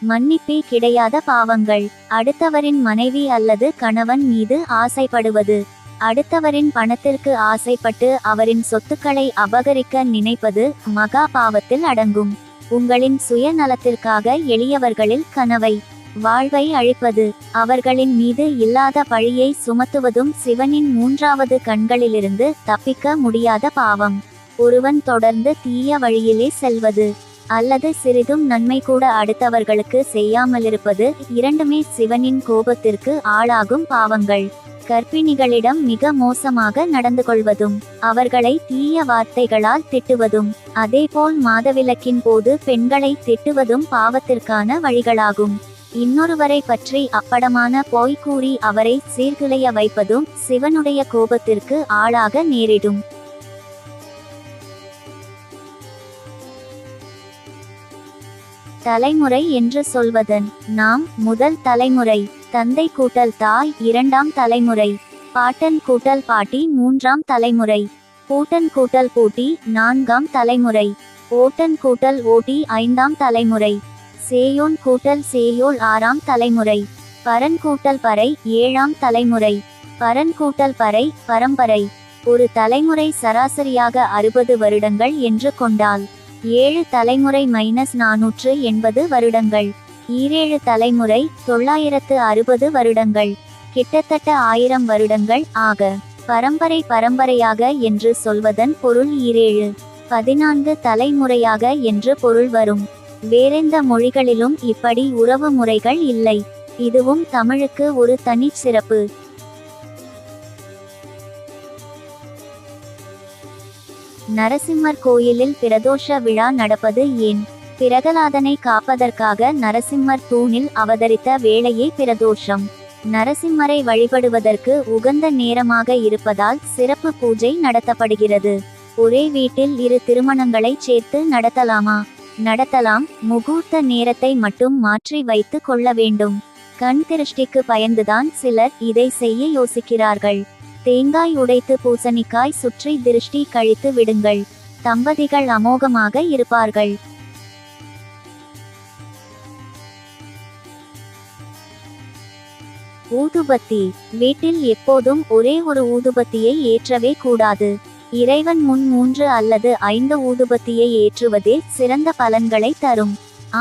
மன்னிப்பே கிடையாத பாவங்கள். அடுத்தவரின் மனைவி அல்லது கணவன் மீது ஆசைப்படுவது. அடுத்தவரின் பணத்திற்கு ஆசைப்பட்டு அவரின் சொத்துக்களை அபகரிக்க நினைப்பது மகா பாவத்தில் அடங்கும். உங்களின் சுயநலத்திற்காக எளியவர்களில் கனவை வாழ்வை அழிப்பது. அவர்களின் மீது இல்லாத பழியை சுமத்துவதும் சிவனின் மூன்றாவது கண்களிலிருந்து தப்பிக்க முடியாத பாவம். ஒருவன் தொடர்ந்து தீய வழியிலே செல்வது அல்லது சிறிதும் நன்மை கூட அடுத்தவர்களுக்கு செய்யாமலிருப்பது இரண்டுமே சிவனின் கோபத்திற்கு ஆளாகும் பாவங்கள். கர்ப்பிணிகளிடம் மிக மோசமாக நடந்து கொள்வதும் அவர்களை தீய வார்த்தைகளால் திட்டுவதும் அதேபோல் மாதவிலக்கின் போது பெண்களை திட்டுவதும் பாவத்திற்கான வழிகளாகும். இன்னொருவரை பற்றி அப்படமான பொய் கூறி அவரை சீர்குலைய வைப்பதும் சிவனுடைய கோபத்திற்கு ஆளாக நேரிடும். தலைமுறை என்று சொல்வதன் நாம் முதல் தலைமுறை, தந்தை கூட்டல் தாய் இரண்டாம் தலைமுறை, பாட்டன் கூட்டல் பாட்டி மூன்றாம் தலைமுறை, பூட்டன் கூட்டல் பூட்டி நான்காம் தலைமுறை, ஓட்டன் கூட்டல் ஓட்டி ஐந்தாம் தலைமுறை, சேயோன் கூட்டல் சேயோல் ஆறாம் தலைமுறை, பரன் கூட்டல் பறை ஏழாம் தலைமுறை, பரன் கூட்டல் பறை பரம்பரை. ஒரு தலைமுறை சராசரியாக 60 வருடங்கள் என்று கொண்டால் 7 தலைமுறை -480 வருடங்கள், 7 தலைமுறை 960 வருடங்கள், கிட்டத்தட்ட 1000 வருடங்கள் ஆக. பரம்பரையாக என்று சொல்வதன் பொருள் 7 14 தலைமுறையாக என்று பொருள் வரும். வேறெந்த மொழிகளிலும் இப்படி உறவு முறைகள் இல்லை. இதுவும் தமிழுக்கு ஒரு தனிச் சிறப்பு. நரசிம்மர் கோயிலில் பிரதோஷ விழா நடப்பது ஏன்? பிரகலாதனை காப்பதற்காக நரசிம்மர் தூணில் அவதரித்த வேளையே பிரதோஷம். நரசிம்மரை வழிபடுவதற்கு உகந்த நேரமாக இருப்பதால் சிறப்பு பூஜை நடத்தப்படுகிறது. ஒரே வீட்டில் 2 திருமணங்களை சேர்த்து நடத்தலாமா? நடத்தலாம். முகூர்த்த நேரத்தை மட்டும் மாற்றி வைத்து கொள்ள வேண்டும். கண் திருஷ்டிக்கு பயந்துதான் சிலர் இதை செய்ய யோசிக்கிறார்கள். தேங்காய் உடைத்து பூசணிக்காய் சுற்றி திருஷ்டி கழித்து விடுங்கள். தம்பதிகள் அமோகமாக இருப்பார்கள். ஊதுபத்தி. வீட்டில் எப்போதும் ஒரே ஒரு ஊதுபத்தியை ஏற்றவே கூடாது. இறைவன் முன் 3 அல்லது 5 ஊதுபத்தியை ஏற்றுவதே சிறந்த பலன்களை தரும்.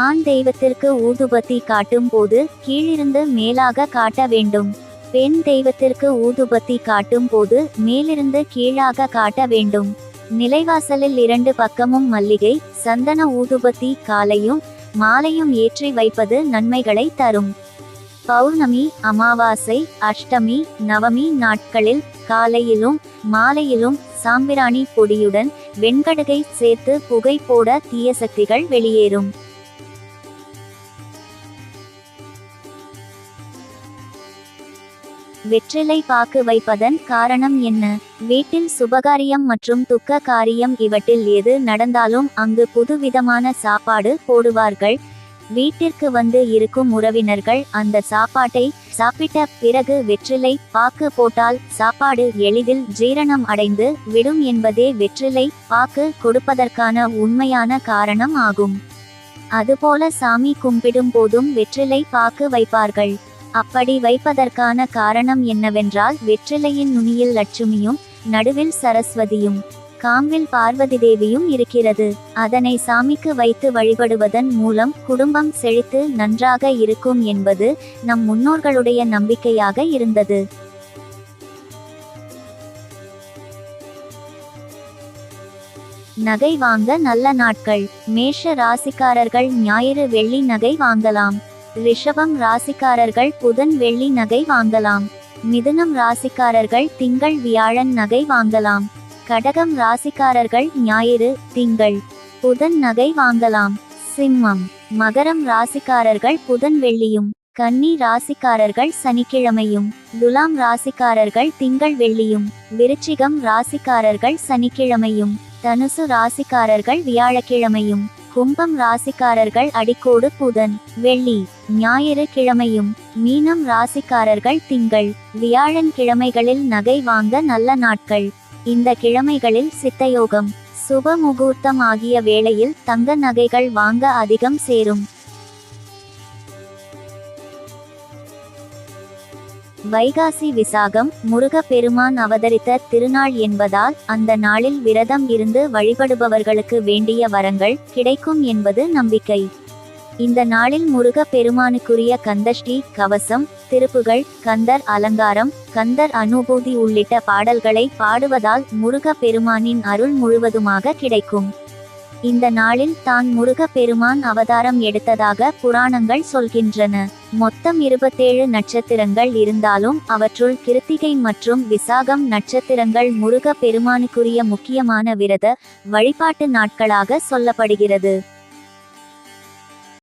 ஆண் தெய்வத்திற்கு ஊதுபத்தி காட்டும் போது கீழிருந்து மேலாக காட்ட வேண்டும். பெண் தெய்வத்திற்கு ஊதுபத்தி காட்டும் போது மேலிருந்து கீழாக காட்ட வேண்டும். நிலைவாசலில் 2 பக்கமும் மல்லிகை சந்தன ஊதுபத்தி காலையும் மாலையும் ஏற்றி வைப்பது நன்மைகளை தரும். பௌர்ணமி, அமாவாசை, அஷ்டமி, நவமி நாட்களில் காலையிலும் மாலையிலும் சாம்பிராணி பொடியுடன் வெண்கடுகை சேர்த்து புகை போட தீய சக்திகள் வெளியேறும். வெற்றிலை பாக்கு வைப்பதன் காரணம் என்ன? வீட்டில் சுபகாரியம் மற்றும் துக்க காரியம் இவற்றில் எது நடந்தாலும் அங்கு புதுவிதமான சாப்பாடு போடுவார்கள். வீட்டிற்கு வந்து இருக்கும் உறவினர்கள் அந்த சாப்பாட்டை சாப்பிட்ட பிறகு வெற்றிலை பாக்கு போட்டால் சாப்பாடு எளிதில் ஜீரணம் அடைந்து விடும் என்பதே வெற்றிலை பாக்கு கொடுப்பதற்கான உண்மையான காரணம் ஆகும். அதுபோல சாமி கும்பிடும் போதும் வெற்றிலை பாக்கு வைப்பார்கள். அப்படி வைப்பதற்கான காரணம் என்னவென்றால் வெற்றிலையின் நுனியில் லட்சுமியும் நடுவில் சரஸ்வதியும் காம்பில் பார்வதி தேவியும் இருக்கிறது. அதனை சாமிக்கு வைத்து வழிபடுவதன் மூலம் குடும்பம் செழித்து நன்றாக இருக்கும் என்பது நம் முன்னோர்களுடைய நம்பிக்கையாக இருந்தது. நகை வாங்க நல்ல நாட்கள். மேஷ ராசிக்காரர்கள் ஞாயிறு வெள்ளி நகை வாங்கலாம். ரிஷபம் ராசிக்காரர்கள் புதன் வெள்ளி நகை வாங்கலாம். மிதுனம் ராசிக்காரர்கள் திங்கள் வியாழன் நகை வாங்கலாம். கடகம் ராசிக்காரர்கள் ஞாயிறு திங்கள் புதன் நகை வாங்கலாம். சிம்மம் மகரம் ராசிக்காரர்கள் புதன் வெள்ளியும், கன்னி ராசிக்காரர்கள் சனிக்கிழமையும், துலாம் ராசிக்காரர்கள் திங்கள் வெள்ளியும், விருச்சிகம் ராசிக்காரர்கள் சனிக்கிழமையும், தனுசு ராசிக்காரர்கள் வியாழக்கிழமையும், கும்பம் ராசிக்காரர்கள் அடிக்கோடு புதன் வெள்ளி ஞாயிறு கிழமையும், மீனம் ராசிக்காரர்கள் திங்கள் வியாழன் கிழமைகளில் நகை வாங்க நல்ல நாட்கள். இந்த கிழமைகளில் சித்தயோகம் சுப முகூர்த்தம் ஆகிய வேளையில் தங்க நகைகள் வாங்க அதிகம் சேரும். வைகாசி விசாகம் முருக பெருமான் அவதரித்த திருநாள் என்பதால் அந்த நாளில் விரதம் இருந்து வழிபடுபவர்களுக்கு வேண்டிய வரங்கள் கிடைக்கும் என்பது நம்பிக்கை. இந்த நாளில் முருக பெருமானுக்குரிய கந்தஷ்டி கவசம், திருப்புகள், கந்தர் அலங்காரம், கந்தர் அனுபூதி உள்ளிட்ட பாடல்களை பாடுவதால் முருக பெருமானின் அருள் முழுவதுமாக கிடைக்கும். இந்த நாளில் தான் முருக பெருமான் அவதாரம் எடுத்ததாக புராணங்கள் சொல்கின்றன. மொத்தம் 27 நட்சத்திரங்கள் இருந்தாலும் அவற்றுள் கிருத்திகை மற்றும் விசாகம் நட்சத்திரங்கள் முருக பெருமானுக்குரிய முக்கியமான விரத வழிபாட்டு நாட்களாக சொல்லப்படுகிறது.